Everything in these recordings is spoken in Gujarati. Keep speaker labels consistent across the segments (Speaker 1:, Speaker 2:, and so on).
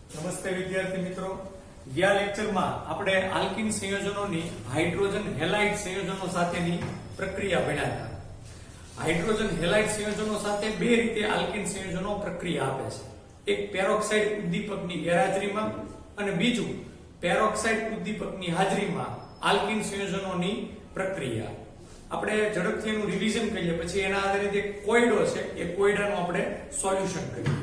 Speaker 1: નમસ્તે વિદ્યાર્થી મિત્રો, ગયા લેક્ચરમાં આપણે આલ્કિન સંયોજનોની હાઇડ્રોજન હેલાઇડ સંયોજનો સાથેની પ્રક્રિયા ભણ્યા હતા. હાઇડ્રોજન હેલાઇડ સંયોજનો સાથે બે રીતે આલ્કિન સંયોજનો પ્રક્રિયા આપે છે. એક પેરોક્સાઇડ ઉદ્દીપકની ગેરહાજરીમાં અને બીજું પેરોક્સાઇડ ઉદ્દીપકની હાજરીમાં આલ્કિન સંયોજનોની પ્રક્રિયા. આપણે ઝડપથી એનું રિવિઝન કરીએ, પછી એના આધારે જે કોયડો છે એ કોયડાનું આપણે સોલ્યુશન કરીએ.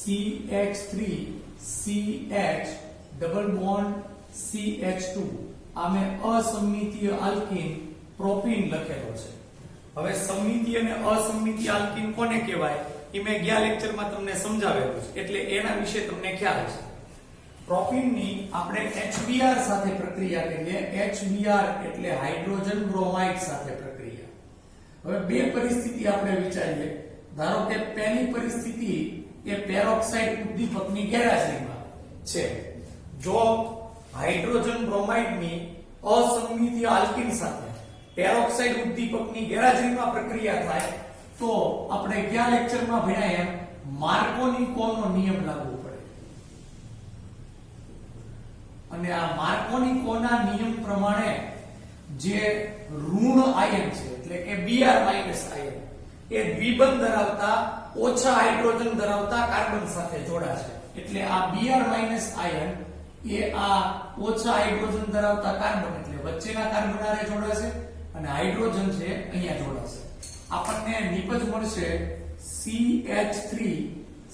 Speaker 1: CH3 CH double bond CH2 આ મેં અસમિતીય આલ્કીન પ્રોપીન લખેલો છે. હવે સમમિતીય અને અસમિતીય આલ્કીન કોને કહેવાય એ મેં ગયા લેક્ચરમાં તમને સમજાવેલું છે, એટલે એના વિશે તમને ખ્યાલ છે. પ્રોપીનની આપણે HBr સાથે પ્રક્રિયા કરીએ. HBr એટલે હાઇડ્રોજન બ્રોમાઇડ સાથે પ્રક્રિયા. હવે બે પરિસ્થિતિ આપણે વિચારીએ. ધારો કે પહેલી પરિસ્થિતિ એ પેરોક્સાઇડ ઉદ્દીપકની ગેરહાજરીમાં છે. જો હાઇડ્રોજન બ્રોમાઇડની અસમિતીય આલ્કીન સાથે પેરોક્સાઇડ ઉદ્દીપકની ગેરહાજરીમાં પ્રક્રિયા થાય તો આપણે ગયા લેક્ચરમાં ભણ્યા એમ માર્કોની કોનો નિયમ લાગુ પડે. અને આ માર્કોની કોના નિયમ પ્રમાણે જે ઋણ આયન છે એટલે કે Br- આયન એ દ્વિબંધ ધરાવતા ઓછા હાઇડ્રોજન ધરાવતા કાર્બન સાથે જોડાશે. એટલે આ Br- આયન એ આ ઓછા હાઇડ્રોજન ધરાવતા કાર્બન એટલે વચ્ચેના કાર્બન હારે જોડાશે અને હાઇડ્રોજન છે અહીંયા જોડાશે. આપણને નિપજ મળશે CH3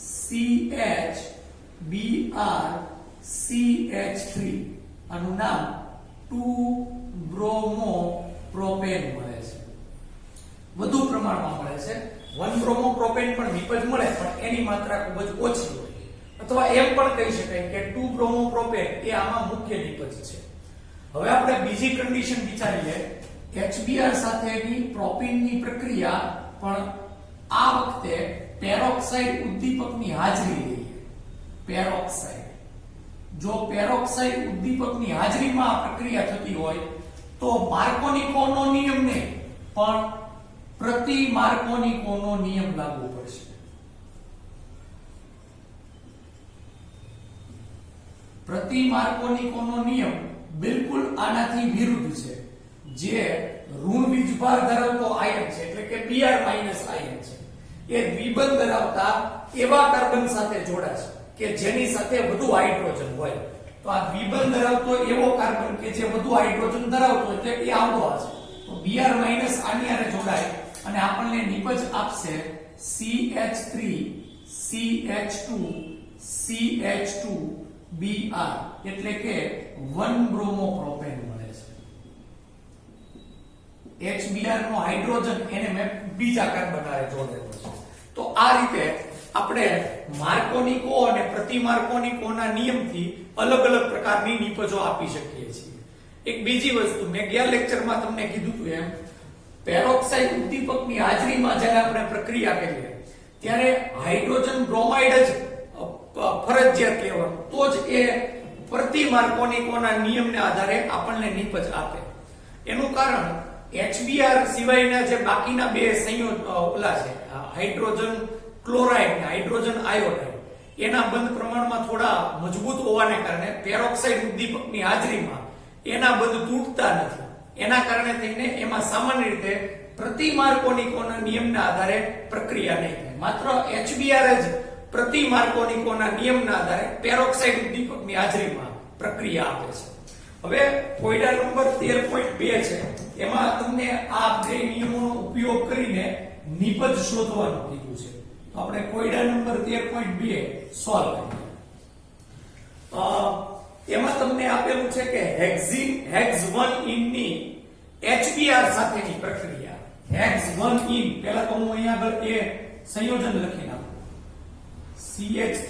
Speaker 1: CH Br CH3. આનું નામ 2-bromo પ્રોપેન મળે છે. વધુ પ્રમાણમાં મળે છે. 1-bromo પ્રોપેન પણ નિપજ મળે, પણ એની માત્રા ખૂબ જ ઓછી હોય. અથવા એમ પણ કહી શકાય કે 2-bromo પ્રોપેન એ આમાં મુખ્ય નિપજ છે. હવે આપણે બીજી કન્ડિશન વિચારીએ. HBr સાથેની પ્રોપીનની પ્રક્રિયા પણ આ વખતે પેરોક્સાઇડ ઉદ્દીપકની હાજરી લઈએ. પેરોક્સાઇડ જો પેરોક્સાઇડ ઉદ્દીપકની હાજરીમાં આ પ્રક્રિયા થતી હોય તો માર્કોનિકોનો નિયમ નહીં પણ પ્રતિ માર્કોનિકોનો નિયમ લાગુ પડશે. પ્રતિ માર્કોનિકોનો નિયમ બિલકુલ આનાથી વિરુદ્ધ છે. જે ઋણ વીજભાર ધરાવતો આયન છે એટલે કે Br- આયન છે એ દ્વિબંધ ધરાવતા એવા કાર્બન સાથે જોડાશે કે જેની સાથે વધુ હાઇડ્રોજન હોય. તો આ દ્વિબંધ ધરાવતો એવો કાર્બન કે જે વધુ હાઇડ્રોજન ધરાવતો હોય એટલે એ આવડો હશે. તો Br- આની હારે જોડાય અને આપણને નિપજ આપશે CH3 CH2 CH2 Br એટલે કે 1-bromo પ્રોપેન મળે છે. HBr નો હાઇડ્રોજન એને મેં બીજા કાર્બન હારે જોડેલો છે. તો આ રીતે આપણે માર્કોનિકો અને પ્રતિ માર્કોનિકોના નિયમથી અલગ અલગ પ્રકારની નિપજો આપી શકીએ છીએ. એક બીજી વસ્તુ મેં ગયા લેક્ચરમાં તમને કીધું હતું એમ પેરોક્સાઇડ ઉદ્દીપકની હાજરીમાં જ્યારે આપણે પ્રક્રિયા કરીએ ત્યારે હાઇડ્રોજન બ્રોમાઇડ જ ફરજિયાત લેવાનું, તો જ એ પ્રતિ માર્કોનિકોના નિયમને આધારે આપણને નિપજ આપે. એનું કારણ HBr સિવાયના જે બાકીના બે ઓલા છે હાઇડ્રોજન ક્લોરાઇડ અને હાઇડ્રોજન આયોડાઇડ એના બંધ પ્રમાણમાં થોડા મજબૂત હોવાને કારણે પેરોક્સાઇડ ઉદ્દીપકની હાજરીમાં એના બંધ તૂટતા નથી. એના કારણે થઈને એમાં સામાન્ય રીતે પ્રતિ માર્કોનિકોના નિયમના આધારે પ્રક્રિયા નહીં થાય. માત્ર HBr જ પ્રતિ માર્કોનિકોના નિયમના આધારે પેરોક્સાઇડ ઉદ્દીપકની હાજરીમાં પ્રક્રિયા આપે છે. હવે કોયડા નંબર 13.2 છે. એમાં તમને આ બે નિયમોનો ઉપયોગ કરીને નિપજ શોધવાનું કીધું છે. તો આપણે કોયડા નંબર 13.2 સોલ્વ કરીએ. એમાં તમને આપેલું છે કે હેક્સ1-in ની HBr સાથેની પ્રક્રિયા. હેક્સ1-in પહેલા તો હું અહીંયા આગળ એ સંયોજન લખી નાખું. CH3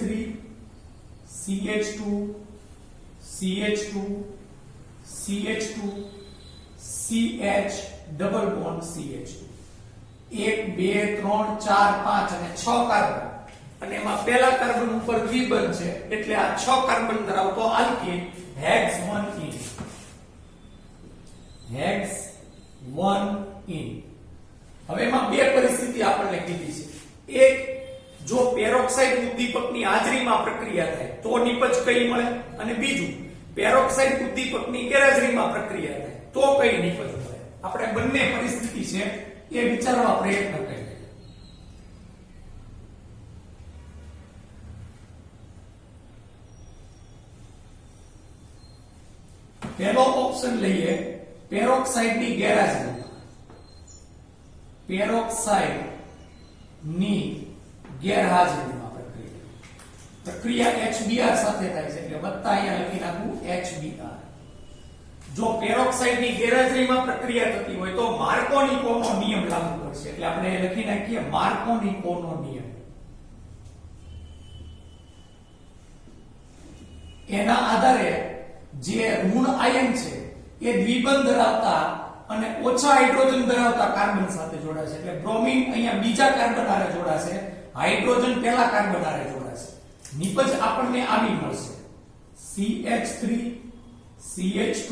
Speaker 1: CH2 CH2 CH2 CH double bond CH2 1 2 3 4 5 અને 6 કાર્બન અને એમાં પહેલા કાર્બન ઉપર દ્વિબંધ છે એટલે આ 6 કાર્બન ધરાવતો આલ્કીન હેક્સ1-in. હેક્સ1-in હવે એમાં બે પરિસ્થિતિ આપણને કીધી છે. પેરોક્સાઇડ ઉદ્દીપકની હાજરીમાં પ્રક્રિયા થાય તો નિપજ કઈ મળે, અને બીજું પેરોક્સાઇડ ઉદ્દીપકની ગેરહાજરીમાં પ્રક્રિયા થાય તો કઈ નિપજ મળે. આપણે બંને પરિસ્થિતિ છે એ વિચારવા પ્રયત્ન કરીએ. પહેલો ઓપ્શન લઈએ પેરોક્સાઇડની ગેરહાજરીમાં. પેરોક્સાઇડની ગેરહાજરીમાં પ્રક્રિયા HBr સાથે થાય છે એટલે વત્તા અહીંયા લખી નાખું HBr. જો પેરોક્સાઇડની ગેરહાજરીમાં પ્રક્રિયા થતી હોય તો માર્કોનિકોનો નિયમ લાગુ પડશે એટલે આપણે લખી નાખીએ માર્કોનિકોનો નિયમ. એના આધારે જે ઋણ આયન છે એ દ્વિબંધ ધરાવતા અને ઓછા હાઇડ્રોજન ધરાવતા કાર્બન સાથે જોડાશે એટલે બ્રોમિન અહીંયા બીજા કાર્બન હારે જોડાશે, હાઇડ્રોજન પહેલા કાર્બન હારે જોડાશે. નિપજ આપણને આવી મળશે CH3 CH2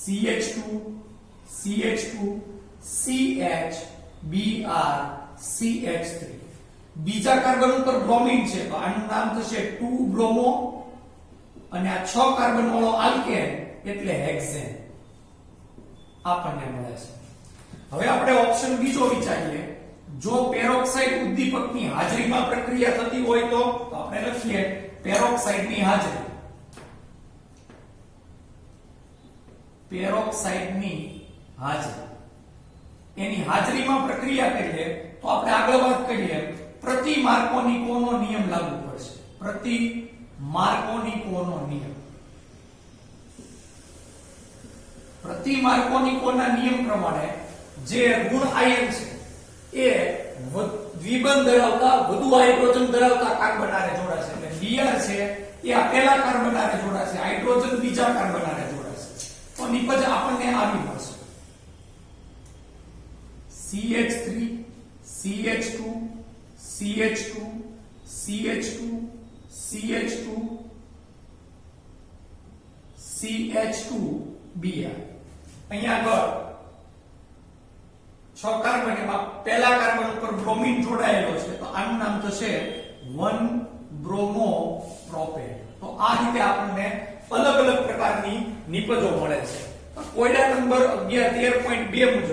Speaker 1: CH2 CH2 CH Br CH3. બીજા કાર્બન ઉપર બ્રોમિન છે તો આનું નામ થશે 2 બ્રોમો અને આ 6 કાર્બન વાળો આલ્કેન એટલે હેક્સેન આપણને મળે છે. હવે આપણે ઓપ્શન બીજો વિચારીએ. જો પેરોક્સાઇડ ઉદ્દીપકની હાજરીમાં પ્રક્રિયા થતી હોય તો આપણે લખીએ પેરોક્સાઇડની હાજરી. પેરોક્સાઇડની હાજરી એની હાજરીમાં પ્રક્રિયા કરીએ તો આપણે આગળ વાત કરીએ પ્રતિ માર્કોનિકોનો નિયમ લાગુ પડશે. પ્રતિ માર્કોનિકોનો નિયમ. પ્રતિ માર્કોનિકોના નિયમ પ્રમાણે જે ઋણ આયન છે એ દ્વિબંધ ધરાવતા વધુ હાઇડ્રોજન ધરાવતા કાર્બન હારે જોડાશે એટલે Br છે એ આ પહેલા કાર્બન હારે જોડાશે, હાઇડ્રોજન બીજા કાર્બન હારે જોડાશે તો નિપજ આપણને આવી મળશે CH3 CH2 CH2 CH2 CH2 CH2 Br. અહીંયા આગળ 6 કાર્બન એમાં પહેલા કાર્બન ઉપર બ્રોમિન જોડાયેલો છે તો આનું નામ થશે 1 બ્રોમો પ્રોપેન. તો આ રીતે આપણને અલગ અલગ પ્રકારની નિપજો મળે છે. કોયડા નંબર 11.13.2 મુજબ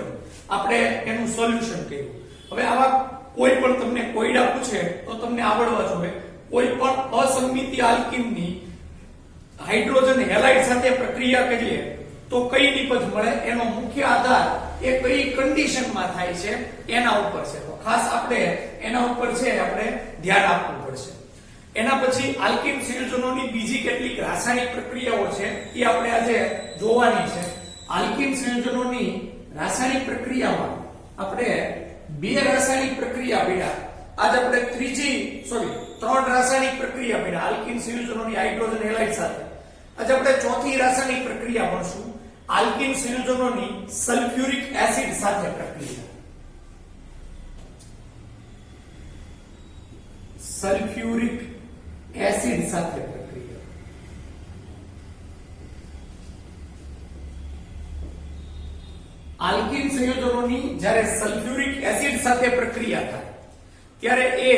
Speaker 1: આપણે એનું સોલ્યુશન કર્યું. હવે આવા કોઈ પણ તમને કોયડા પૂછે તો તમને આવડવા જોઈએ. કોઈ પણ અસંમિતિ આલ્કીનની હાઇડ્રોજન હેલાઇડ સાથે પ્રક્રિયા કરીએ તો કઈ નિપજ મળે એનો મુખ્ય આધાર એ કઈ કન્ડિશનમાં થાય છે એના ઉપર છે. તો ખાસ આપણે એના ઉપર છે આપણે ધ્યાન આપવું પડશે. એના પછી આલ્કીન સંયોજનોની બીજી કેટલીક રાસાયણિક પ્રક્રિયાઓ છે એ આપણે આજે જોવાની છે. આલ્કીન સંયોજનોની રાસાયણિક પ્રક્રિયામાં આપણે બે રાસાયણિક પ્રક્રિયા ભેળા આજે આપણે ત્રણ રાસાયણિક પ્રક્રિયા ભેળા આલ્કીન સંયોજનોની હાઇડ્રોજન હેલાઇડ સાથે. આજે આપણે ચોથી રાસાયણિક પ્રક્રિયા ભણશું આલ્કીન સંયોજનોની સલ્ફ્યુરિક એસિડ સાથે પ્રક્રિયા. સલ્ફ્યુરિક એસિડ સાથે પ્રક્રિયા. આલ્કીન સંયોજનોની જ્યારે સલ્ફ્યુરિક એસિડ સાથે પ્રક્રિયા થાય ત્યારે એ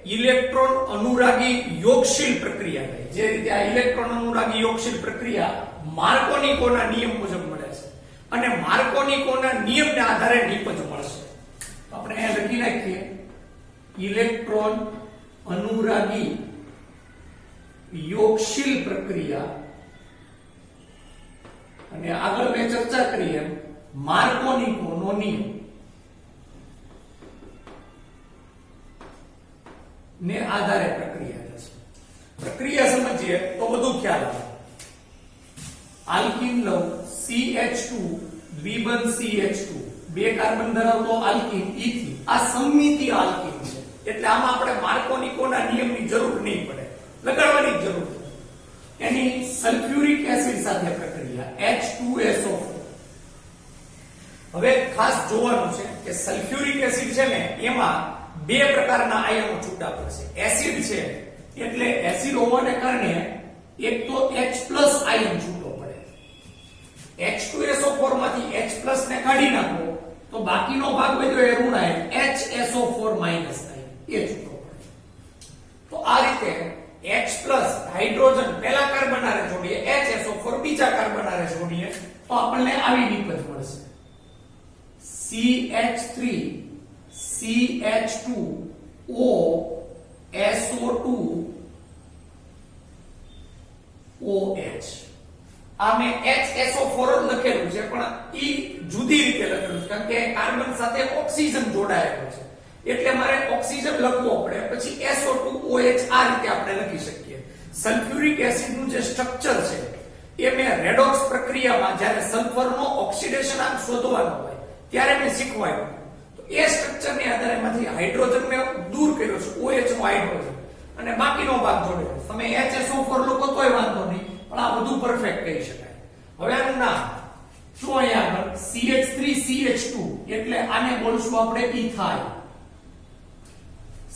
Speaker 1: ઇલેક્ટ્રોન અનુરાગી યોગશીલ પ્રક્રિયા થાય. જે રીતે આ ઇલેક્ટ્રોન અનુરાગી યોગશીલ પ્રક્રિયા માર્કોનિકોના નિયમ મુજબ મળે છે અને માર્કોનિકોના નિયમને આધારે નિપજ મળશે. આપણે અહીંયા લખી નાખીએ ઇલેક્ટ્રોન અનુરાગી યોગશીલ પ્રક્રિયા અને આગળ મેં ચર્ચા કરી એમ માર્કોનિકોનો નિયમ ને આધારે પ્રક્રિયા થશે. પ્રક્રિયા સમજીએ તો બધું ખ્યાલ આવે. આલ્કીન લઉં CH2 દ્વિબંધ CH2 બે કાર્બન ધરાવતો આલ્કીન ઈથી આ સમમિતિ આલ્કીન છે એટલે આમાં આપણે માર્કોનિકોના નિયમની જરૂર નહીં પડે, લગાડવાની જરૂર છે. એની સલ્ફ્યુરિક એસિડ સાથે પ્રક્રિયા H2SO4. હવે ખાસ જોવાનું છે કે સલ્ફ્યુરિક એસિડ છે ને એમાં બે પ્રકારના આયનો છૂટા પડશે. એસિડ છે એટલે એસિડ હોવાને કારણે એક તો H+ આયન છૂટો પડે. H2SO4 માંથી H+ ને કાઢી નાખો તો બાકીનો ભાગ બધો એ ઋણ આયન HSO4- આયન એ છૂટો પડે. આ રીતે H પ્લસ હાઇડ્રોજન પહેલા કાર્બન આરે જોડીએ, HSO4 બીજા કાર્બન આરે જોડીએ તો આપણને આવી નિપજ મળશે. CH3 CH2O SO2 OH. આ મેં HSO4 જ લખેલું છે પણ ઈ જુદી રીતે લખેલું છે કારણ કે કાર્બન સાથે ઓક્સિજન જોડાયેલો છે એટલે મારે ઓક્સિજન લખવો પડે, પછી SO2 OH આ રીતે આપણે લખી શકીએ. સલ્ફ્યુરિક એસિડ નું જે સ્ટ્રક્ચર છે એ મેં રેડોક્સ પ્રક્રિયામાં જ્યારે સલ્ફરનો ઓક્સિડેશન આંક શોધવાનો હોય ત્યારે મેં શીખવાડ્યું. તો એ સ્ટ્રક્ચરને આધારે માંથી હાઇડ્રોજન મેં દૂર કર્યો છે, OH નો હાઇડ્રોજન, અને બાકીનો ભાગ જોડેલો. તમે HSO4 લખો તોય વાંધો નહીં પણ આ બધું પરફેક્ટ કહી શકાય. હવે આનું નામ શું અહીંયા આગળ CH3CH2 એટલે આને બોલશું આપણે ઇથાઇલ.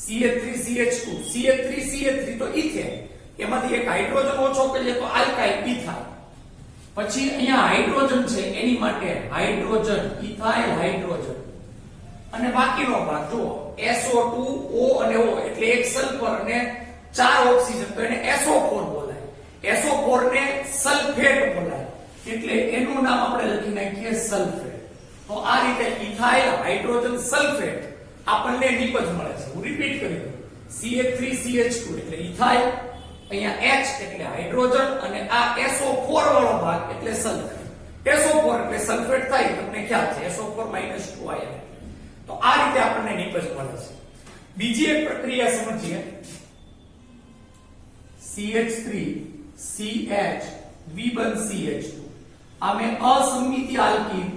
Speaker 1: CH3CH2 CH3CH3 તો ઇથેન, એમાંથી એક હાઇડ્રોજન ઓછો કરીએ તો આલ્કાઇલ ઇથાઇલ. પછી અહીંયા હાઇડ્રોજન છે એની માટે હાઇડ્રોજન ઇથાઇલ હાઇડ્રોજન, અને બાકીનો ભાગ જુઓ SO2 O અને O એટલે એક સલ્ફર અને 4 ઓક્સિજન તો એને SO4 બોલાય. SO4 ને સલ્ફેટ બોલાય એટલે એનું નામ આપણે લખી નાખીએ સલ્ફેટ. તો આ રીતે ઇથાઇલ હાઇડ્રોજન સલ્ફેટ આપણને નિપજ મળે છે. હું રિપીટ કરી દઉં, CH3CH2 એટલે ઇથાઇલ, અહીંયા H એટલે હાઇડ્રોજન અને આ SO4 વાળો ભાગ એટલે સલ્ફેટ. SO4 એટલે સલ્ફેટ થાય તમને ખ્યાલ છે, SO4 - 2 આયન. તો આ રીતે આપણને નિપજ મળે છે. બીજી એક પ્રક્રિયા સમજીએ, CH3CH દ્વિબંધ આ મેં અસંમિતીય આલ્કીન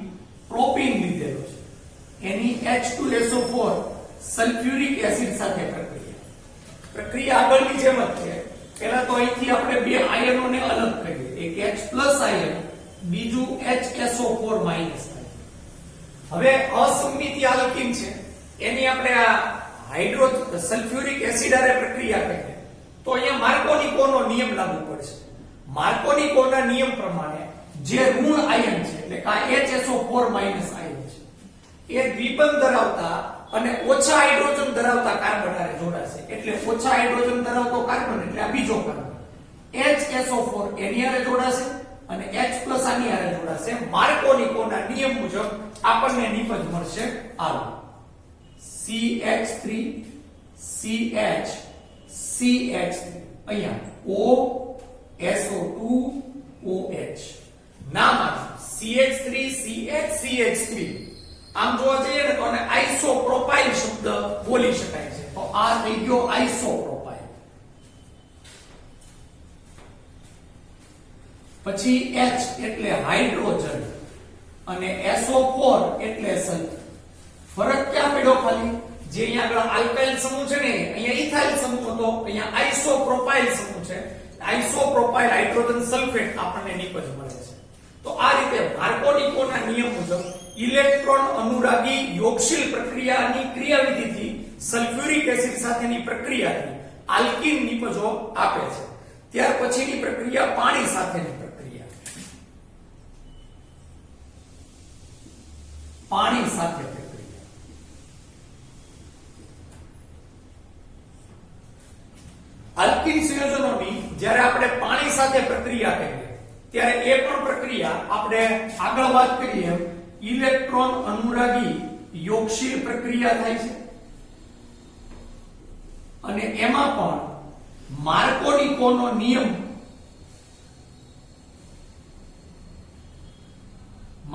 Speaker 1: પ્રોપીન લીધેલો છે, એની H2SO4 સલ્ફ્યુરિક એસિડ સાથે પ્રક્રિયા આગળની જેમ જ છે. પહેલા તો અહીંથી આપણે બે આયનોને અલગ કરીએ, એક H+ આયન, બીજું HSO4- આયન. હવે અસંમિતીય આલ્કીન છે એની આપણે આ સલ્ફ્યુરિક એસિડ આરે પ્રક્રિયા કરીએ તો અહીંયા માર્કોનિકોનો નિયમ લાગુ પડશે. માર્કોનિકોના નિયમ પ્રમાણે જે ઋણ આયન છે એટલે કે HSO4- આયન છે એ દ્વિબંધ ધરાવતા અને ઓછા હાઇડ્રોજન ધરાવતા કાર્બન આરે જોડાશે. એટલે ઓછા હાઇડ્રોજન ધરાવતો કાર્બન એટલે આ બીજો કાર્બન HSO4 એની આરે જોડાશે અને H+ આની આરે જોડાશે. માર્કોનિકોના નિયમ મુજબ આપણને નિપજ મળશે આ CH3 CH CH3 અહીંયા O SO2 OH. નામ CH3 CH CH3 આમ જોવા જઈએ ને તો આને આઇસોપ્રોપાઇલ શબ્દ બોલી શકાય છે. તો આ થઈ ગયો આઇસોપ્રોપાઇલ. પછી H એટલે હાઇડ્રોજન અને SO4 એટલે સલ્ફર. ફરક ક્યાં પડ્યો ખાલી? જે અહીંયા આગળ આલ્કાઇલ સમૂહ છે ને અહીંયા ઇથાઇલ સમૂહ હતો, અહીંયા આઇસોપ્રોપાઇલ સમૂહ છે. આઇસોપ્રોપાઇલ હાઇડ્રોજન સલ્ફેટ આપણને નિપજ મળે છે. તો આ રીતે માર્કોનિકોના નિયમ મુજબ ઇલેક્ટ્રોન અનુરાગી યોગશીલ પ્રક્રિયાની ક્રિયાવિધિથી સલ્ફ્યુરિક એસિડ સાથેની પ્રક્રિયાથી આલ્કીન નિપજો આપે છે. ત્યાર પછીની પ્રક્રિયા પાણી સાથેની પ્રક્રિયા. પાણી સાથે પ્રક્રિયા. આલ્કીન સંયોજનોની જ્યારે આપણે પાણી સાથે પ્રક્રિયા કરીએ ત્યારે એ પણ પ્રક્રિયા આપણે આગળ વાત કરીએ ઇલેક્ટ્રોન અનુરાગી યોગશીલ પ્રક્રિયા થાય છે અને એમાં પણ માર્કોનિકોનો નિયમ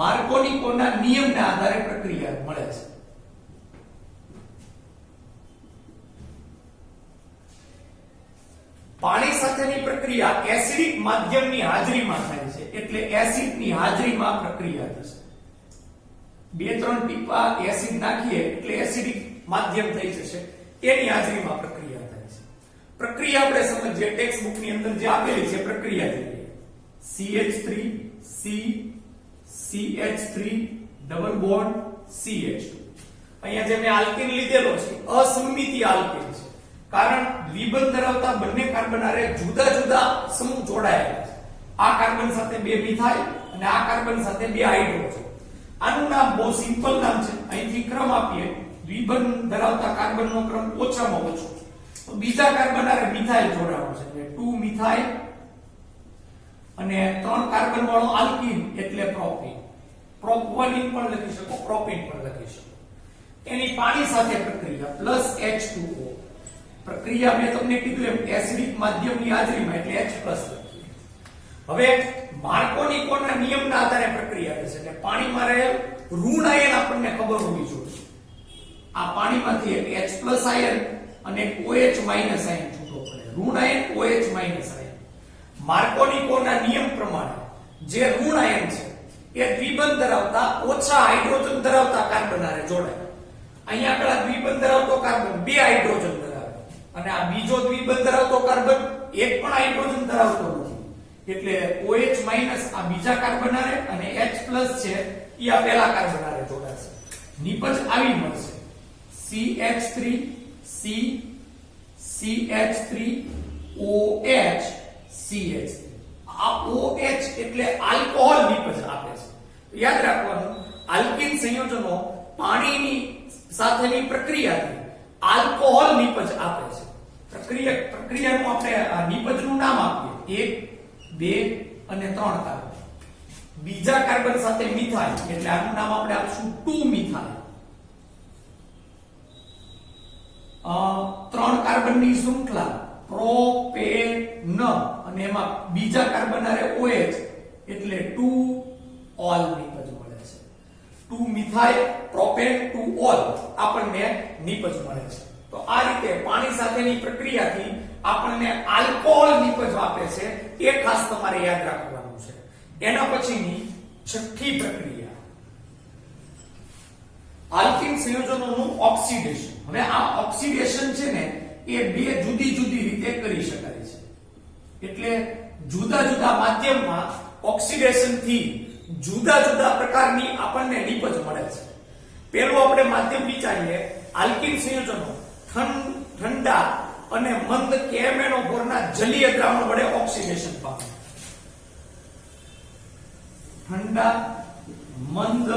Speaker 1: માર્કોનિકોના નિયમના આધારે પ્રક્રિયા મળે છે. પાણી સાથેની પ્રક્રિયા એસિડિક માધ્યમની હાજરીમાં થાય છે એટલે એસિડની હાજરીમાં પ્રક્રિયા થશે. 2-3 ટીપા એસિડ નાખીએ એટલે એસિડિક માધ્યમ થઈ જશે, એની હાજરીમાં પ્રક્રિયા થાય છે. પ્રક્રિયા આપણે સમજીએ, ટેક્સ્ટ બુક ની અંદર જે આપેલી છે પ્રક્રિયા જોઈએ. CH3 C CH3 double bond CH2. અહીંયા જે મેં આલ્કીન લીધેલો છે અસંમિતીય આલ્કીન છે, કારણ દ્વિબંધ ધરાવતા બંને કાર્બન આરે જુદા જુદા સમૂહ જોડાયેલા છે. આ કાર્બન સાથે 2 મિથાઇલ અને આ કાર્બન સાથે 2 હાઇડ્રોજન. આનું નામ બહુ સિમ્પલ નામ છે, અહીંથી ક્રમ આપીએ. દ્વિબંધ ધરાવતા કાર્બનનો ક્રમ ઓછામાં ઓછો, તો બીજા કાર્બન હારે મિથાઇલ જોડાણું છે એટલે 2 મિથાઇલ અને 3 કાર્બન વાળો આલ્કીન એટલે પ્રોપીન. પ્રોપોલિન પણ લખી શકો, પ્રોપીન પણ લખી શકો. એની પાણી સાથે પ્રક્રિયા પ્લસ H2O. પ્રક્રિયા મેં તમને કીધું એમ એસિડિક માધ્યમની હાજરીમાં એટલે H+ લખીએ. હવે માર્કોનિકોના નિયમના આધારે પ્રક્રિયા થશે એટલે પાણીમાં રહેલ ઋણ આયન આપણને ખબર હોવી જોઈએ. આ પાણીમાંથી એક H+ આયન અને એક OH- આયન છૂટો પડે. ઋણ આયન OH- આયન. માર્કોનિકોના નિયમ પ્રમાણે જે ઋણ આયન છે એ દ્વિબંધ ધરાવતા ઓછા હાઇડ્રોજન ધરાવતા કાર્બન હારે જોડાય. અહીંયા આગળ દ્વિબંધ ધરાવતો કાર્બન 2 હાઇડ્રોજન ધરાવે અને આ બીજો દ્વિબંધ ધરાવતો કાર્બન એક પણ હાઇડ્રોજન ધરાવતો નથી. એટલે OH- આ બીજા કાર્બન હારે અને H+ છે એ આ પહેલા કાર્બન હારે જોડાશે. નિપજ આવી મળશે CH3 C CH3 OH CH3. આ OH એટલે આલ્કોહોલ નિપજ આપે છે. યાદ રાખવાનું આલ્કીન સંયોજનો પાણીની સાથેની પ્રક્રિયાથી આલ્કોહોલ નિપજ આપે છે. પ્રક્રિયાનું આપણે આ નિપજનું નામ આપીએ 1 2 અને 3 કાર્બન. બીજા કાર્બન સાથે મિથાઇલ એટલે આનું નામ આપણે આપશું 2 મિથાઇલ. 3 કાર્બનની શૃંખલા પ્રોપેન અને એમાં બીજા કાર્બન હારે OH એટલે 2 ઓલ નિપજ મળે છે. 2 મિથાઇલ પ્રોપેન 2 ઓલ આપણને નિપજ મળે છે. તો આ રીતે પાણી સાથેની પ્રક્રિયાથી આપણને આલ્કોહોલ નિપજ આપે છે. એ ખાસ તમારે યાદ રાખવાનું છે. એના પછીની છઠ્ઠી પ્રક્રિયા આલ્કીન સંયોજનોનું ઓક્સિડેશન. હવે આ ઓક્સિડેશન છે ને એ બે જુદી જુદી રીતે કરી શકાય છે. એટલે જુદા જુદા માધ્યમમાં ઓક્સિડેશન થી જુદા જુદા પ્રકારની આપણને નિપજ મળે છે. પહેલું આપણે માધ્યમ વિચારીએ. આલ્કીન સંયોજનો ઠંડા અને મંદ KMnO4 ના જલીય દ્રાવણ વડે ઓક્સિડેશન પામે. ઠંડા મંદ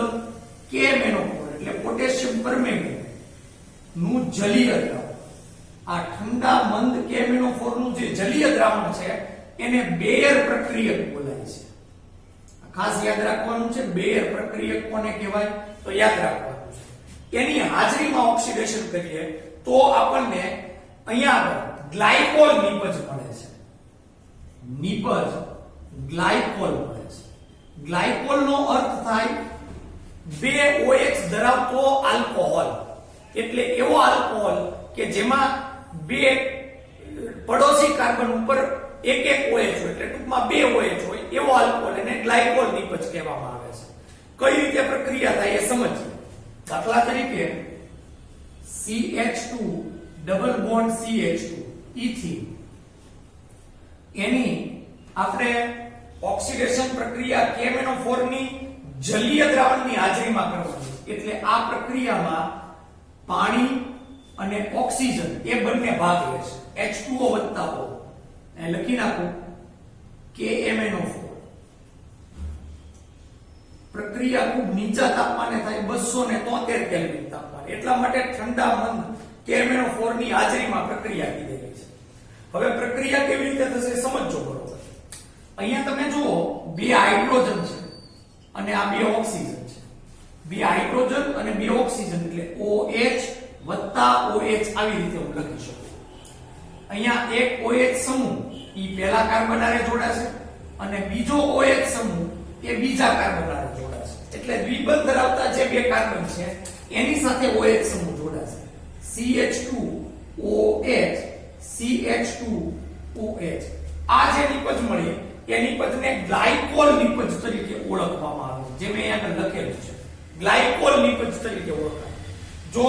Speaker 1: KMnO4 એટલે પોટેશિયમ પરમેંગનેટ નું જલીય દ્રાવણ. આ ઠંડા મંદ KMnO4 નું જે જલીય દ્રાવણ છે એને બેયર પ્રક્રિયક બોલાય છે. ખાસ યાદ રાખવાનું છે. બેયર પ્રક્રિયક કોને કહેવાય તો યાદ રાખવાનું છે. એની હાજરીમાં ઓક્સિડેશન કરીએ તો આપણને અહીંયા આગળ ગ્લાયકોલ નિપજ મળે છે. નિપજ ગ્લાયકોલ મળે છે. ગ્લાયકોલ નો અર્થ થાય 2 OH ધરાવતો આલ્કોહોલ. એટલે એવો આલ્કોહોલ કે જેમાં 2 પડોશી કાર્બન ઉપર એક OH હોય એટલે ટૂંકમાં 2 OH હોય એવો આલ્કોહોલ એને ગ્લાયકોલ નિપજ કહેવામાં આવે છે. કઈ રીતે પ્રક્રિયા થાય એ સમજીએ. દાખલા તરીકે CH2 double bond CH2 ethene એની આપણે ઓક્સિડેશન પ્રક્રિયા KMnO4 ની જલીય દ્રાવણની હાજરીમાં કરવાની. એટલે આ પ્રક્રિયામાં પાણી અને ઓક્સિજન એ બંને ભાગ લેશે. H2O વત્તા O એ લખી નાખો KMnO4. પ્રક્રિયા ખૂબ નીચા તાપમાને થાય 273 કેલ્વિન તાપમાન. એટલા માટે ઠંડા મંદ KMnO4 ની હાજરીમાં પ્રક્રિયા કીધેલી છે. હવે પ્રક્રિયા કેવી રીતે થશે સમજો બરોબર. અહીંયા તમે જુઓ 2 હાઇડ્રોજન છે અને આ 2 ઓક્સિજન છે. 2 હાઇડ્રોજન અને 2 ઓક્સિજન એટલે OH વત્તા OH આવી રીતે હું લખી શકું. અહીંયા એક OH સમૂહ ઈ પહેલા કાર્બન હારે જોડાશે અને બીજો OH સમૂહ એ બીજા કાર્બન હારે જોડાશે. એટલે દ્વિબંધ ધરાવતા જે 2 કાર્બન છે એની સાથે OH સમૂહ જોડાશે. CH2OH CH2OH. આ જે નિપજ મળી એ નિપજને ગ્લાયકોલ નિપજ તરીકે ઓળખવામાં આવે છે. જે મેં અહીંયા લખેલું છે ગ્લાયકોલ નિપજ તરીકે ઓળખાય. જો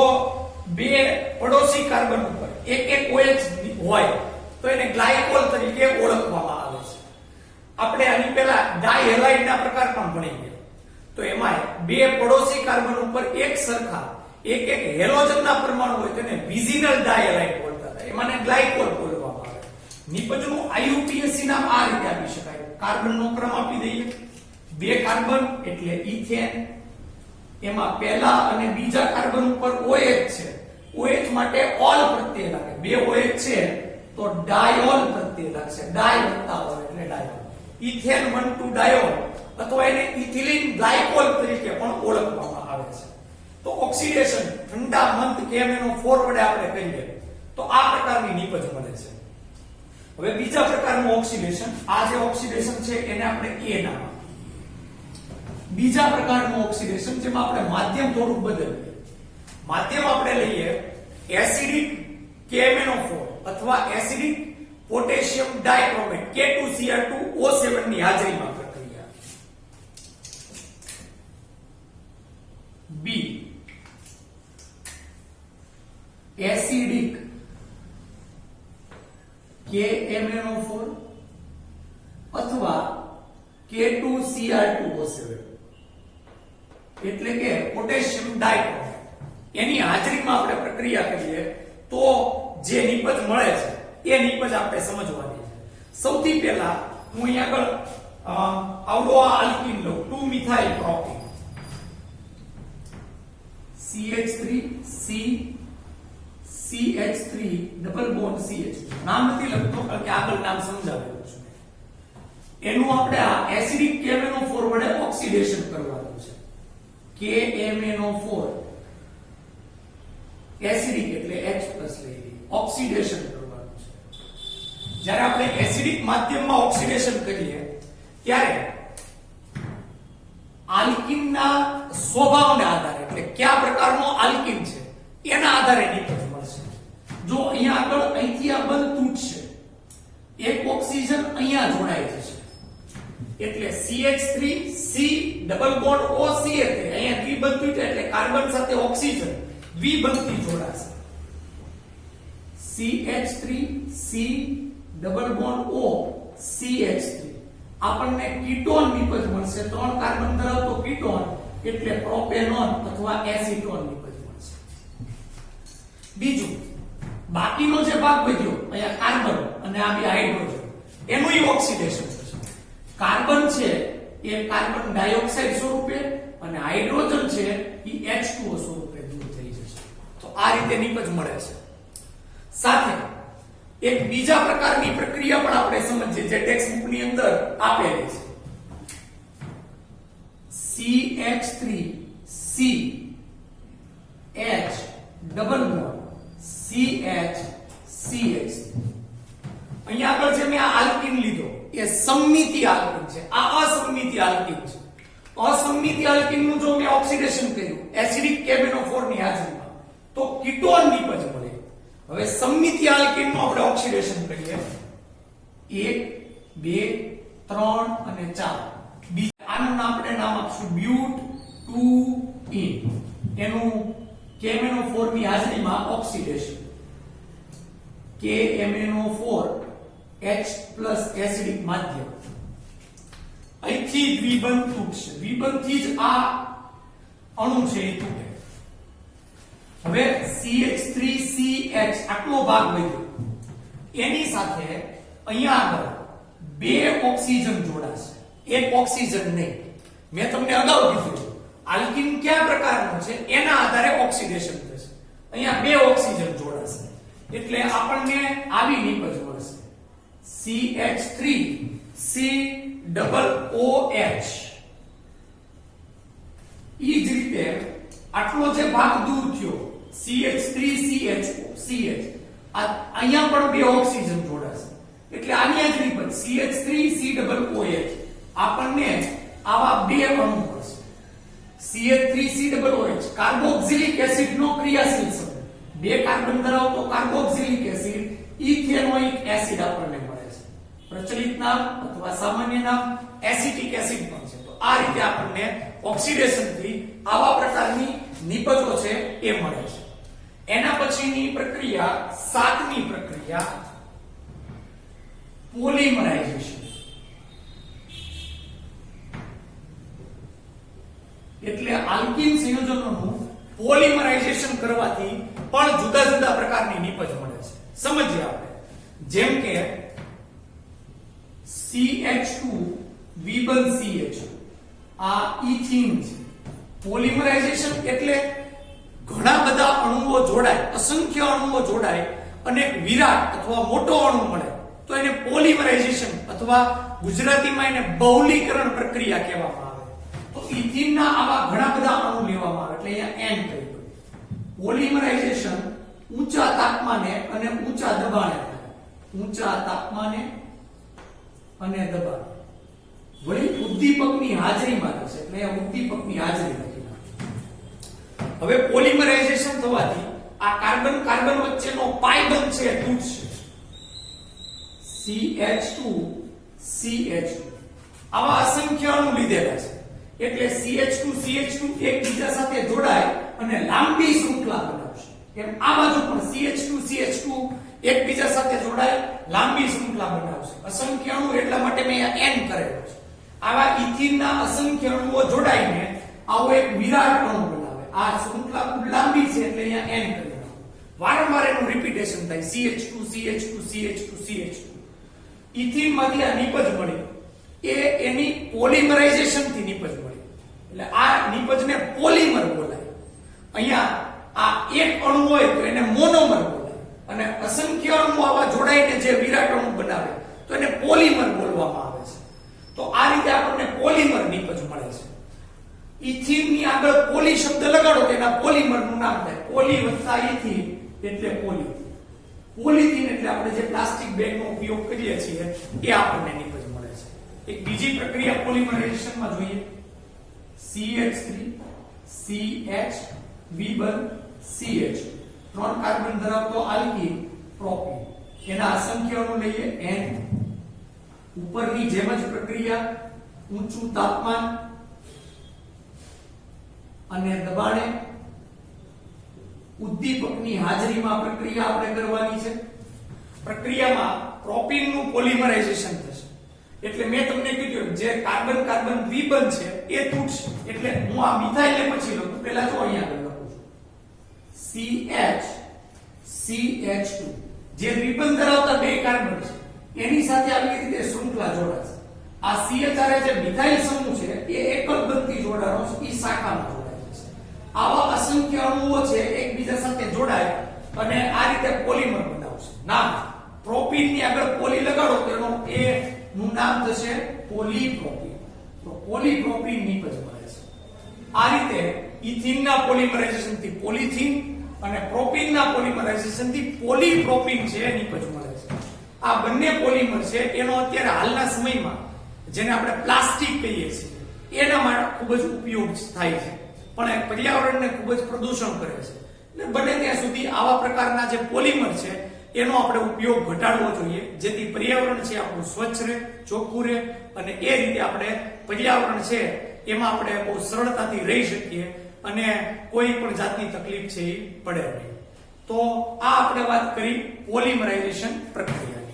Speaker 1: 2 પડોશી કાર્બન ઉપર એક OH હોય તો એને ગ્લાયકોલ તરીકે ઓળખવામાં આવે છે. આપણે આની પહેલા ડાયહેલાઇડના પ્રકાર પણ ભણી ગયા. તો એમાં 2 પડોશી કાર્બન ઉપર એક સરખા એક હેલોજનના પરમાણુ હોય તેને વિઝિનલ ડાયહેલાઇડ બોલતા હતા. એમાંને ગ્લાયકોલ બોલવામાં આવે. નિપજનું IUPAC નામ આ રીતે આપી શકાય. કાર્બનનો ક્રમ આપી દઈએ. 2 કાર્બન એટલે ઇથેન. એમાં પહેલા અને બીજા કાર્બન ઉપર OH છે. OH માટે ઓલ પ્રત્યય લાગે, બે OH છે તો ડાયોલ પ્રત્યય લાગશે, ડાય વત્તા ઓલ એટલે ડાયોલ. ઇથેન 1,2 ડાયોલ અથવા એને ઇથિલિન ગ્લાયકોલ તરીકે પણ ઓળખવામાં આવે છે. તો ઓક્સિડેશન ઠંડા મંદ KMnO4 વડે આપણે કહીએ તો આ પ્રકારની નીપજ મળે છે. હવે બીજા પ્રકારનું ઓક્સિડેશન, આ જે ઓક્સિડેશન છે એને આપણે A નામ આપીએ. બીજા પ્રકારનું ઓક્સિડેશન જેમાં આપણે માધ્યમ થોડું બદલીએ. માધ્યમ આપણે લઈએ એસિડિક KMnO4 અથવા એસિડિક પોટેશિયમ ડાયક્રોમેટ K2Cr2O7 ની હાજરીમાં પ્રક્રિયા. B એસિડિક KMnO4 અથવા K2Cr2O7 એટલે કે પોટેશિયમ ડાયક્રોમેટ એની હાજરીમાં આપણે પ્રક્રિયા કરીએ તો જે નીપજ મળે છે એ નીપજ આપણે સમજવાની છે. સૌથી પહેલા હું અહીંયા આગળ આવડો આ આલ્કીન લઉં 2 methyl propyne CH3C CH3 double bond CH2 નામ નથી લખતો કારણ કે આગળ નામ સમજાવેલું છે. એનું આપણે આ એસિડિક KMnO4 વડે ઓક્સિડેશન કરવાનું છે. KMnO4 એસિડિક એટલે H+ લઈ ઓક્સિડેશન કરવાનું છે. જ્યારે આપણે એસિડિક માધ્યમમાં ઓક્સિડેશન કરીએ ત્યારે આલ્કીનના સ્વભાવના આધારે એટલે કયા પ્રકારનો આલ્કીન છે એના આધારે નીપજ મળશે. જો અહીંયા આગળ અહીંથી આ બંધ તૂટશે, એક ઓક્સિજન અહીંયા જોડાઈ જશે એટલે CH3C ડબલ બોન્ડ OCH અહીંયા દ્વિબંધ તૂટે એટલે કાર્બન સાથે ઓક્સિજન દ્વિબંધથી જોડાશે. CH3C double bond O CH3 આપણને કીટોન નીપજ મળશે. 3 કાર્બન ધરાવતો કીટોન એટલે પ્રોપેનોન અથવા એસિટોન નીપજ મળશે. બીજું બાકીનો જે ભાગ વધ્યો અહીંયા કાર્બન અને આ બે હાઇડ્રોજન એનું ઓક્સિડેશન થશે. કાર્બન છે એ કાર્બન ડાયોક્સાઇડ સ્વરૂપે અને હાઇડ્રોજન છે એ H2O સ્વરૂપે દૂર થઈ જશે. તો આ રીતે નીપજ મળે છે. સાથે એક બીજા પ્રકારની પ્રક્રિયા પણ આપણે સમજીએ જે ટેક્સ્ટ બુક ની અંદર આપેલી છે. CH3C H double bond CH CH. અહીંયા આગળ જે મેં આ આલ્કીન લીધો એ સમમિતિ આલ્કીન છે, આ અસમમિતિ આલ્કીન છે. અસમમિતિ આલ્કીન નું જો મેં ઓક્સિડેશન કર્યું એસિડિક KMnO4 ની હાજરીમાં તો કીટોન નીપજ મળે. હવે સમમિતિ આલ્કીન નું આપણે ઓક્સિડેશન કરીએ 1 2 3 અને 4. આનું આપણે નામ આપશું બ્યુટ 2 એનું KMnO4 ની હાજરીમાં ઓક્સિડેશન KMnO4 H+ એસિડિક માધ્યમ. અહીંથી દ્વિબંધ તૂટશે, દ્વિબંધથી જ આ અણુ છે એ તૂટે. હવે CH3CH આટલો ભાગ વધ્યો એની સાથે અહીંયા આગળ બે ઓક્સિજન જોડાશે, એક ઓક્સિજન નહીં. મેં તમને અગાઉ કીધું આલ્કીન કયા પ્રકારનું છે એના આધારે ઓક્સિડેશન થશે. અહીંયા બે ઓક્સિજન જોડાશે એટલે આપણને આવી નીપજ મળશે CH3C ડબલ OH. ઈ જ રીતે આટલો જે ભાગ દૂર થયો CH3CH અહીંયા પણ બે ઓક્સિજન જોડાશે એટલે આની જ નીપજ CH3C ડબલ OH. આપણને આવા બે અણુ મળશે CH3C double OH carboxylic acid નો ક્રિયાશીલ સમૂહ. બે કાર્બન ધરાવતો કાર્બોક્સિલિક એસિડ ઇથેનોઇક એસિડ આપણને મળે છે. પ્રચલિત નામ અથવા સામાન્ય નામ એસિટિક એસિડ પણ છે. તો આ રીતે આપણને ઓક્સિડેશન થી આવા પ્રકારની નીપજો છે એ મળે છે. એના પછીની પ્રક્રિયા સાતમી પ્રક્રિયા પોલિમરાઇઝેશન. એટલે આલ્કીન સંયોજનોનું પોલિમરાઇઝેશન કરવાથી પણ જુદા જુદા પ્રકારની નીપજ મળે છે. સમજીએ આપણે. જેમ કે CH2 દ્વિબંધ CH આ ઇથીન છે. પોલિમરાઇઝેશન એટલે ઘણા બધા અણુઓ જોડાય, અસંખ્ય અણુઓ જોડાય અને એક વિરાટ અથવા મોટો અણુ મળે તો એને પોલિમરાઇઝેશન અથવા ગુજરાતીમાં એને બહુલીકરણ પ્રક્રિયા કહેવામાં આવે. તો ઇથિનના આવા ઘણા બધા અણુ લેવામાં આવે એટલે અહીંયા N કહી દો. પોલિમરાઇઝેશન ઊંચા તાપમાને અને ઊંચા દબાણે થાય. ઊંચા તાપમાને અને દબાણ. વળી ઉદ્દીપકની હાજરીમાં થશે એટલે અહીંયા ઉદ્દીપકની હાજરી નથી. હવે પોલિમરાઇઝેશન થવાથી આ કાર્બન કાર્બન વચ્ચેનો પાઈ બંધ છે તૂટશે. CH2 CH2 આવા અસંખ્ય અણુ લીધેલા છે એટલે CH2 એકબીજા સાથે જોડાય અને લાંબી શૃંખલા બનાવશે. એમ આ બાજુ પણ CH2 એકબીજા સાથે જોડાય લાંબી શૃંખલા બનાવશે. અસંખ્ય અણુ એટલા માટે મેં અહીંયા N કરેલો છે. આવા ઇથિનના અસંખ્ય અણુઓ જોડાઈને આવો એક વિરાટ અણુ બનાવે. આ શૃંખલા ખૂબ લાંબી છે એટલે અહીંયા N કરેલો. વારંવાર એનું રિપીટેશન થાય CH2 ઇથિન માંથી આ નિપજ મળી એ એની પોલિમરાઇઝેશન થી નિપજ મળી એટલે આ નિપજને પોલિમર બોલાય. અહીંયા આ એક અણુ હોય તો એને મોનોમર બોલાય અને અસંખ્ય અણુ આવા જોડાઈને જે વિરાટ અણુ બનાવે તો એને પોલિમર બોલવામાં આવે છે. તો આ રીતે આપણને પોલિમર નિપજ મળે છે. ઇથિન ની આગળ પોલી શબ્દ લગાડો તો એના પોલિમર નું નામ થાય. પોલી વત્તા ઇથિન એટલે પોલિથીન. પોલિથીન એટલે આપણે જે પ્લાસ્ટિક બેગ નો ઉપયોગ કરીએ છીએ એ આપણને નિપજ મળે છે. એક બીજી પ્રક્રિયા પોલિમરાઇઝેશન માં જોઈએ. CH3 CH CH ત્રણ કાર્બન ધરાવતો આલ્કીન પ્રોપીન એના અસંખ્ય અણુ લઈએ N. ઉપરની જેમ જ પ્રક્રિયા ઊંચું તાપમાન અને દબાણે ઉદ્દીપકની હાજરીમાં પ્રક્રિયા આપણે કરવાની છે. પ્રક્રિયામાં પ્રોપીનનું પોલિમરાઇઝેશન થશે એટલે મેં તમને કીધું જે કાર્બન કાર્બન દ્વિબંધ છે એ તૂટશે એટલે હું આ મિથાઇલને પછી લખું. પહેલા જો અહીંયા આગળ લખું છું CH2 જે દ્વિબંધ ધરાવતા બે કાર્બન છે એની સાથે આવી રીતે શૃંખલા જોડાશે. આ CHR જે મિથાઇલ સમૂહ છે એ એકલ બંધથી જોડાણો છે, એ શાખામાં જોડાય છે. આવા અસંખ્ય અણુઓ છે એકબીજા સાથે જોડાય અને આ રીતે પોલિમર બનાવશે. નામ પ્રોપીન ની આગળ પોલી લગાડો તો એનો એ નું નામ થશે પોલીપ્રોપીન. તો પોલીપ્રોપીન નિપજ મળે છે. આ રીતે ઇથિનના પોલિમરાઇઝેશન થી પોલિથીન અને પ્રોપીનના પોલિમરાઇઝેશન થી પોલીપ્રોપીન છે નિપજ મળે છે. આ બંને પોલિમર છે એનો અત્યારે હાલના સમયમાં જેને આપણે પ્લાસ્ટિક કહીએ છીએ એના માટે ખૂબ જ ઉપયોગ થાય છે પણ એ પર્યાવરણને ખૂબ જ પ્રદૂષણ કરે છે. એટલે બને ત્યાં સુધી આવા પ્રકારના જે પોલિમર છે એનો આપણે ઉપયોગ ઘટાડવો જોઈએ જેથી પર્યાવરણ છે આપણું સ્વચ્છ રહે, ચોખ્ખું રહે અને એ રીતે આપણે પર્યાવરણ છે એમાં આપણે બહુ સરળતાથી રહી શકીએ અને કોઈ પણ જાતની તકલીફ છે એ પડે નહીં. તો આ આપણે વાત કરી પોલિમરાઇઝેશન પ્રક્રિયાની.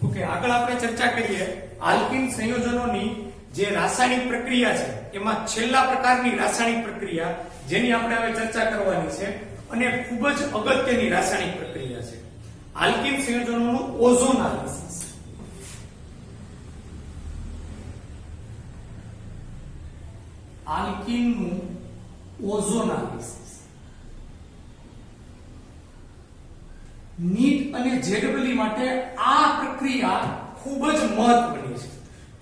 Speaker 1: ઓકે, આગળ આપણે ચર્ચા કરીએ આલ્કીન સંયોજનોની જે રાસાયણિક પ્રક્રિયા છે એમાં છેલ્લા પ્રકારની રાસાયણિક પ્રક્રિયા જેની આપણે હવે ચર્ચા કરવાની છે અને ખૂબ જ અગત્યની રાસાયણિક પ્રક્રિયા છે આલ્કીન સંયોજનોનું ઓઝોનાલિસિસ. આલ્કીનનું ઓઝોનાલિસિસ નીટ અને જેડબલી માટે આ પ્રક્રિયા ખૂબ જ મહત્વની છે.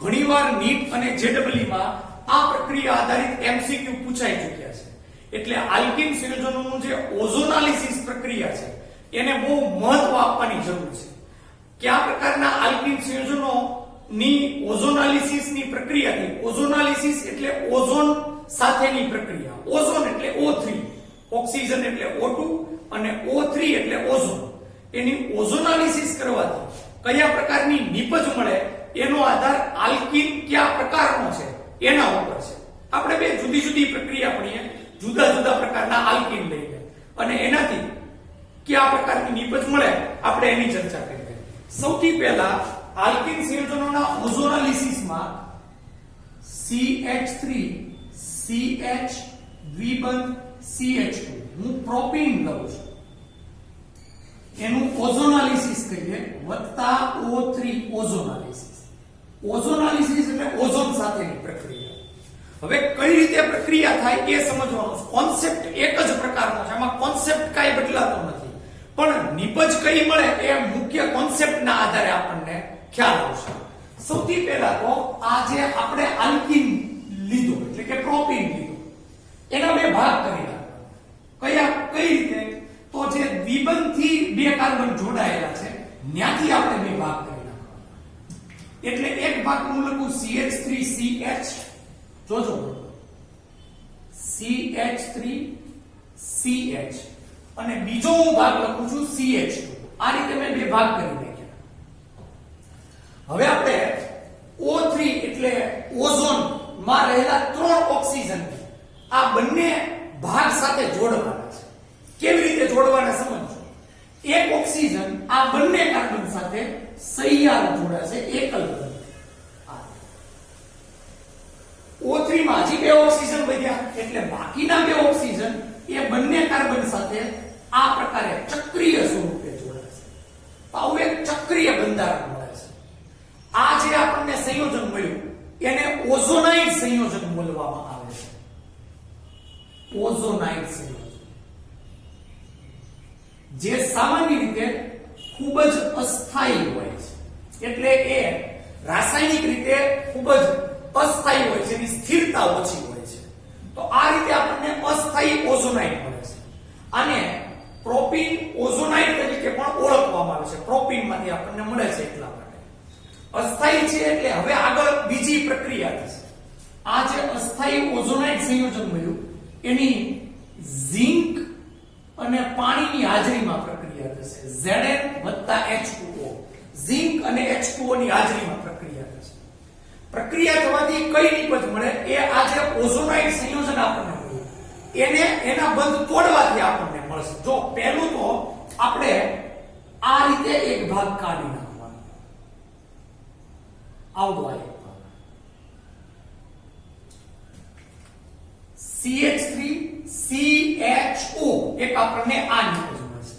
Speaker 1: ઘણીવાર નીટ અને જેડબલી માં આ પ્રક્રિયા આધારિત એમસીક્યુ પૂછાઈ ચૂક્યા છે. એટલે આલ્કીન સંયોજનોનું જે ઓઝોનાલિસિસ પ્રક્રિયા છે એને બહુ મહત્વ આપવાની જરૂર છે. કયા પ્રકારના આલ્કીન સંયોજનો ની ઓઝોનાલિસિસની પ્રક્રિયાથી, ઓઝોનાલિસિસ એટલે ઓઝોન સાથેની પ્રક્રિયા, ઓઝોન એટલે O3, ઓક્સિજન એટલે O2 અને O3 એટલે ઓઝોન. એની ઓઝોનાલિસિસ કરવાથી કયા પ્રકારની નિપજ મળે એનો આધાર આલ્કીન કયા પ્રકારનો છે એના ઉપર છે. આપણે બે જુદી જુદી પ્રક્રિયા પડીએ જુદા જુદા પ્રકારના આલ્કીન લઈને અને એનાથી કયા પ્રકારની નિપજ મળે આપણે એની ચર્ચા કરીએ. સૌથી પહેલા આલ્કીન સંયોજનોના ઓઝોનાલિસિસમાં CH3 CH દ્વિબંધ CH2 હું પ્રોપીન લઉં છું એનું ઓઝોનાલિસિસ કરીએ વત્તા O3 ઓઝોનાલિસિસ. ઓઝોનાલિસિસ એટલે ઓઝોન સાથેની પ્રક્રિયા. હવે કઈ રીતે પ્રક્રિયા થાય એ સમજવાનું છે. કોન્સેપ્ટ એક જ પ્રકારનો છે, એમાં કોન્સેપ્ટ કાંઈ બદલાતો નથી, પણ નિપજ કઈ મળે એ મુખ્ય કોન્સેપ્ટના આધારે આપણને ખ્યાલ આવશે. સૌથી પહેલા તો આ જે આપણે આલ્કીન લીધો એટલે કે પ્રોપીન લીધો, એના બે ભાગ કરી નાખવાના. કઈ રીતે? તો જે દ્વિબંધથી બે કાર્બન જોડાયેલા છે ત્યાંથી આપણે બે ભાગ કરી નાખવાના. એટલે એક ભાગ હું લખું CH3CH, જોજો CH3CH, અને બીજો હું ભાગ લખું છું CH2. આ રીતે મેં બે ભાગ કરી નાખ્યા. હવે આપણે O3 એટલે ઓઝોન માં રહેલા 3 ઓક્સિજન આ બંને ભાગ સાથે જોડવાના છે. કેવી રીતે જોડવાના સમજો. એક ઓક્સિજન આ બંને કાર્બન સાથે સહિયાર જોડાશે એકલ બંધ. O3 માં હજી બે ઓક્સિજન વધ્યા એટલે બાકીના બે ઓક્સિજન એ બંને કાર્બન સાથે આ પ્રકારે ચક્રીય સ્વરૂપે જોડાશે. આવું એક ચક્રીય બંધારણ મળે છે. આ જે આપણને સંયોજન મળ્યું એને ઓઝોનાઇડ સંયોજન બોલવામાં આવે છે. ઓઝોનાઇડ સંયોજન જે સામાન્ય રીતે ખૂબ જ અસ્થાયી હોય છે. એટલે એ રાસાયણિક રીતે ખૂબ જ અસ્થાયી હોય છે, એની સ્થિરતા ઓછી હોય છે. તો આ રીતે આપણને અસ્થાયી ઓઝોનાઇડ મળે છે. આને પ્રોપીન ઓઝોનાઇડ તરીકે પણ ઓળખવામાં આવે છે. પ્રોપીનમાંથી આપણને મળે છે એટલા માટે. અસ્થાયી છે એટલે હવે આગળ બીજી પ્રક્રિયા થશે. આ જે અસ્થાયી ઓઝોનાઇડ સંયોજન મળ્યું એની ઝિંક અને પાણીની હાજરીમાં પ્રક્રિયા થશે. Zn H2O, ઝિંક અને H2O ની હાજરીમાં પ્રક્રિયા થશે. પ્રક્રિયા થવાથી કઈ નિપજ મળે? એ આ જે ઓઝોનાઇડ સંયોજન આપણને મળ્યું એને એના બંધ તોડવાથી આપણને મળશે. જો પહેલું તો આપણે આ રીતે એક ભાગ કાઢી નાખવાનો. આવડો આ એક ભાગ CH3CHO એક આપણને આ નિપજ મળશે.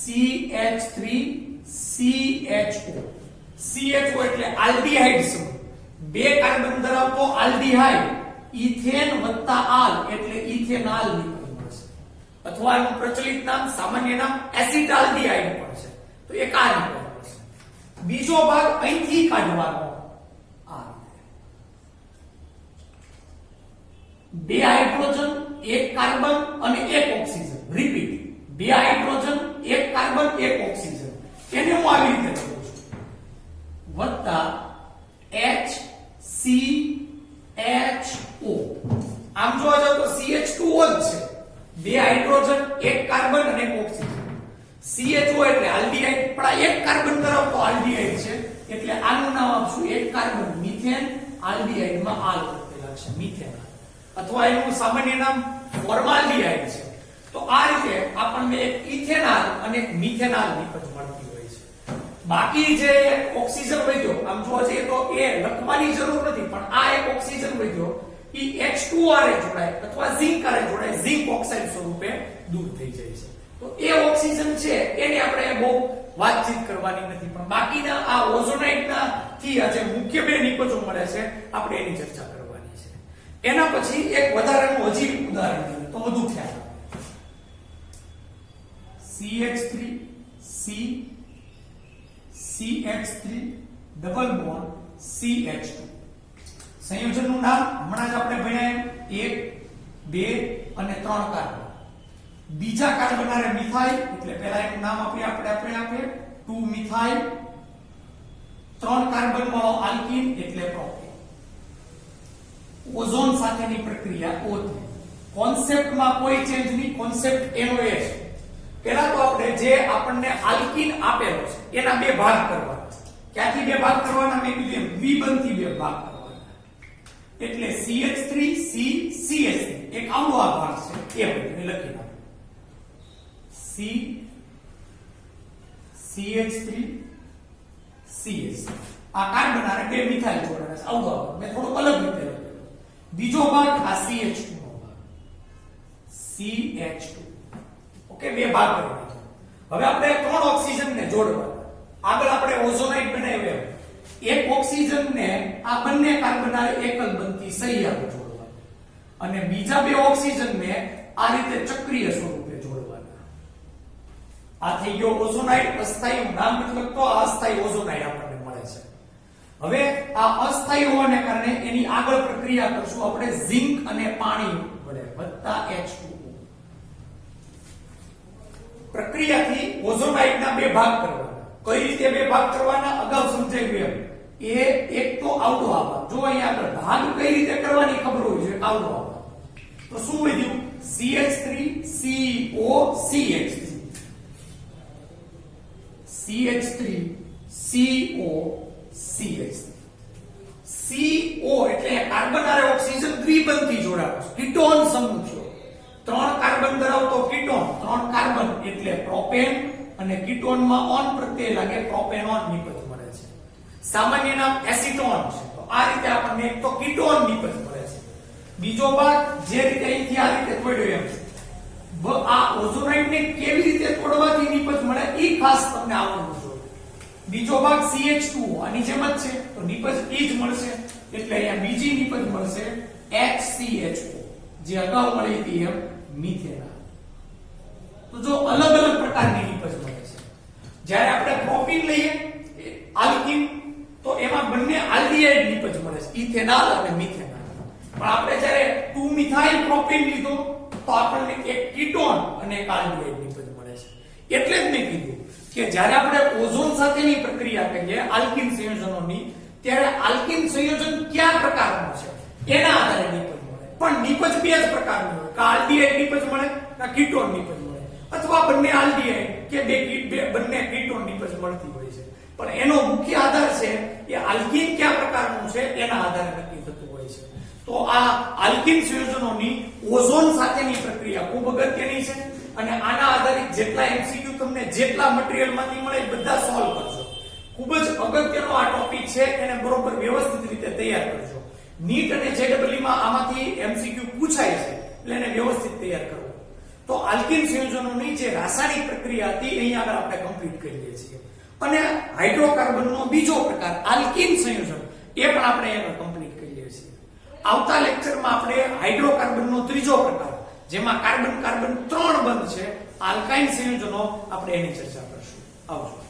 Speaker 1: CH3CHO, CHO એટલે આલ્ડીહાઇડ સમૂહ. બે કાર્બન ધરાવતો આલ્ડીહાઇડ ઇથેન વત્તા આલ એટલે ઇથેનાલ નિપજ મળશે. અથવા એનું પ્રચલિત નામ સામાન્ય નામ એસિટાલ્ડીહાઇડ પણ છે. તો એક આ નિપજ મળશે. બીજો ભાગ અહીંથી કાઢવાનો. આ બે હાઇડ્રોજન, એક કાર્બન અને એક ઓક્સિજન. રિપીટ, બે હાઇડ્રોજન, એક કાર્બન, એક ઓક્સિજન. એને હું આવી રીતે લખું છું વત્તા HCHO. આમ જોવા જાવ તો CH2O જ છે. બે હાઇડ્રોજન, એક કાર્બન અને એક ઓક્સિજન. CHO એટલે આલ્ડીહાઇડ, પણ આ એક કાર્બન ધરાવતો આલ્ડીહાઇડ છે એટલે આનું નામ આપશું એક કાર્બન મિથેન. આલ્ડીહાઇડમાં આલ પ્રત્યય લાગશે મિથેન, અથવા એનું સામાન્ય નામ ફોર્માલ્ડીહાઇડ છે. તો આ રીતે આપણને એક ઇથેનાલ અને એક મિથેનાલ નિપજ મળતી હોય છે. બાકી જે ઓક્સિજન વધ્યો આમ જોવા જઈએ તો એ લખવાની જરૂર નથી, પણ આ એક ઓક્સિજન વધ્યો એ H2O આરે જોડાય અથવા ઝિંક આરે જોડાય, ઝિંક ઓક્સાઇડ સ્વરૂપે દૂર થઈ જાય છે. તો એ ઓક્સિજન છે એને આપણે બહુ વાતચીત કરવાની નથી, પણ બાકીના આ ઓઝોનાઇડના થી આ જે મુખ્ય બે નિપજો મળે છે આપણે એની ચર્ચા કરવાની છે. એના પછી એક વધારાનું હજી ઉદાહરણ લઈએ તો વધુ ખ્યાલ આવે. CH3C CH3 double bond CH2. સંયોજનનું નામ હમણાં જ આપણે ભણ્યા 1 2 અને 3 કાર્બન. બીજા કાર્બન આરે મિથાઇલ એટલે પહેલા એનું નામ આપણે 2 મિથાઇલ. 3 કાર્બન વાળો આલ્કીન એટલે પ્રોપેન. ઓઝોન સાથેની પ્રક્રિયા O3. કોન્સેપ્ટમાં કોઈ ચેન્જ નહીં, કોન્સેપ્ટ એનો એ છે. પહેલા તો આપણે જે આપણને આલ્કીન આપેલો છે એના બે ભાગ કરવાના છે. ક્યાંથી બે ભાગ કરવાના? મેં કીધું એમ દ્વિબંધથી બે ભાગ કરવાના. એટલે CH3C CH3 એક આવડો આ ભાગ છે એ બધું લખી નાખો. CH3 CH3 આ કાર્બન આરે બે મિથાઇલ જોડાણા છે. આવડો મેં થોડો અલગ રીતે લખેલો. બીજો ભાગ આ CH2 નો ભાગ CH2. ઓકે, બે ભાગ કરી નાખ્યા. હવે આપણે 3 ઓક્સિજન ને જોડવાના. આગળ આપણે ઓઝોનાઇડ બનાવ્યા એક ઓક્સિજન ને આ બંને કાર્બન આ એકલ બનતી સંયોજક જોડવાના અને બીજા બે ઓક્સિજન ને આ રીતે ચક્રીય સ્વરૂપે જોડવાના. આ થઈ ગયો ઓઝોનાઇડ અસ્થાયી. નામ મતલબ તો અસ્થાયી ઓઝોનાઇડ આપણને મળે છે. હવે આ અસ્થાયી હોવાને કારણે એની આગળ પ્રક્રિયા કરશું આપણે ઝિંક અને પાણી વડે વત્તા H2O પ્રક્રિયાથી ઓઝોનાઇડના બે ભાગ કરવાના. કઈ રીતે બે ભાગ કરવાના અગાઉ સમજાવ્યું એમ. એ એક તો આવડો આવા જો અહીંયા આગળ ભાગ કઈ રીતે કરવાની ખબર હોય છે. આવડો આવા તો શું વધ્યું CH3 CO CH3 CH3 CO CH3 CO એટલે કાર્બન અને ઓક્સિજન દ્વિબંધી જોડાણો કીટોન સમૂહ છે. 3 કાર્બન ધરાવતો કીટોન 3 કાર્બન એટલે પ્રોપેન અને કીટોનમાં ઓન પ્રત્યય લાગે પ્રોપેનોન નિપજ મળે છે. સામાન્ય નામ એસિટોન છે. તો આ રીતે આપણને એક તો કીટોન નિપજ મળે છે. બીજો ભાગ જે રીતે અહીંથી આ રીતે તોડ્યો એમ આ ઓઝોનાઇડ ને કેવી રીતે તોડવાથી નિપજ મળે એ ખાસ તમને આવડવું જોઈએ. બીજો ભાગ CH2O આની જેમ જ છે તો નિપજ એ જ મળશે એટલે અહીંયા બીજી નિપજ મળશે HCHO જે અગાઉ મળી હતી એમ મિથેન. તો જો અલગ અલગ પ્રકારની નિપજ મળે છે. જ્યારે આપણે પ્રોપીન લઈએ આલ્કીન તો એમાં બંને આલ્ડીહાઇડ નિપજ મળે છે ઇથેનોલ અને મિથેનોલ. પણ આપણે જ્યારે 2 મિથાઇલ પ્રોપીન લીધો તો આપણને એક કીટોન અને એક આલ્ડીહાઇડ નિપજ મળે છે. એટલે જ મેં કીધું કે જ્યારે આપણે ઓઝોન સાથેની પ્રક્રિયા કરીએ આલ્કીન સંયોજનોની ત્યારે આલ્કીન સંયોજન કયા પ્રકારનું છે એના આધારે નિપજ મળે. પણ નિપજ બે જ પ્રકારની હોય. કા આલ્ડીહાઇડ નિપજ મળે કા કીટોન નિપજ મળે અથવા બંને આલ્ડીહાઇડ કે બંને કીટોન નિપજ મળતી હોય છે. પણ એનો મુખ્ય આધાર છે એ આલ્કીન કયા પ્રકારનું છે એના આધારે નક્કી થતું હોય છે. તો આ આલ્કીન સંયોજનોની ઓઝોન સાથેની પ્રક્રિયા ખૂબ અગત્યની છે અને આના આધારિત જેટલા MCQ તમને જેટલા મટીરીયલમાંથી મળે બધા સોલ્વ કરજો. ખૂબ જ અગત્યનો આ ટોપિક છે એને બરોબર વ્યવસ્થિત રીતે તૈયાર કરજો. નીટ અને JEE માં આમાંથી MCQ પૂછાય છે એટલે એને વ્યવસ્થિત તૈયાર કરવો. તો આલ્કીન સંયોજનોની જે રાસાયણિક પ્રક્રિયા હતી અહીં આગળ આપણે કમ્પ્લીટ કરીએ છીએ અને હાઇડ્રોકાર્બનનો બીજો પ્રકાર આલ્કીન સંયોજન એ પણ આપણે એને કમ્પ્લીટ કરીએ છીએ. આવતા લેક્ચરમાં આપણે હાઇડ્રોકાર્બનનો ત્રીજો પ્રકાર જેમાં કાર્બન કાર્બન 3 બંધ છે આલ્કાઇન સંયોજનો આપણે એની ચર્ચા કરશું. આવજો.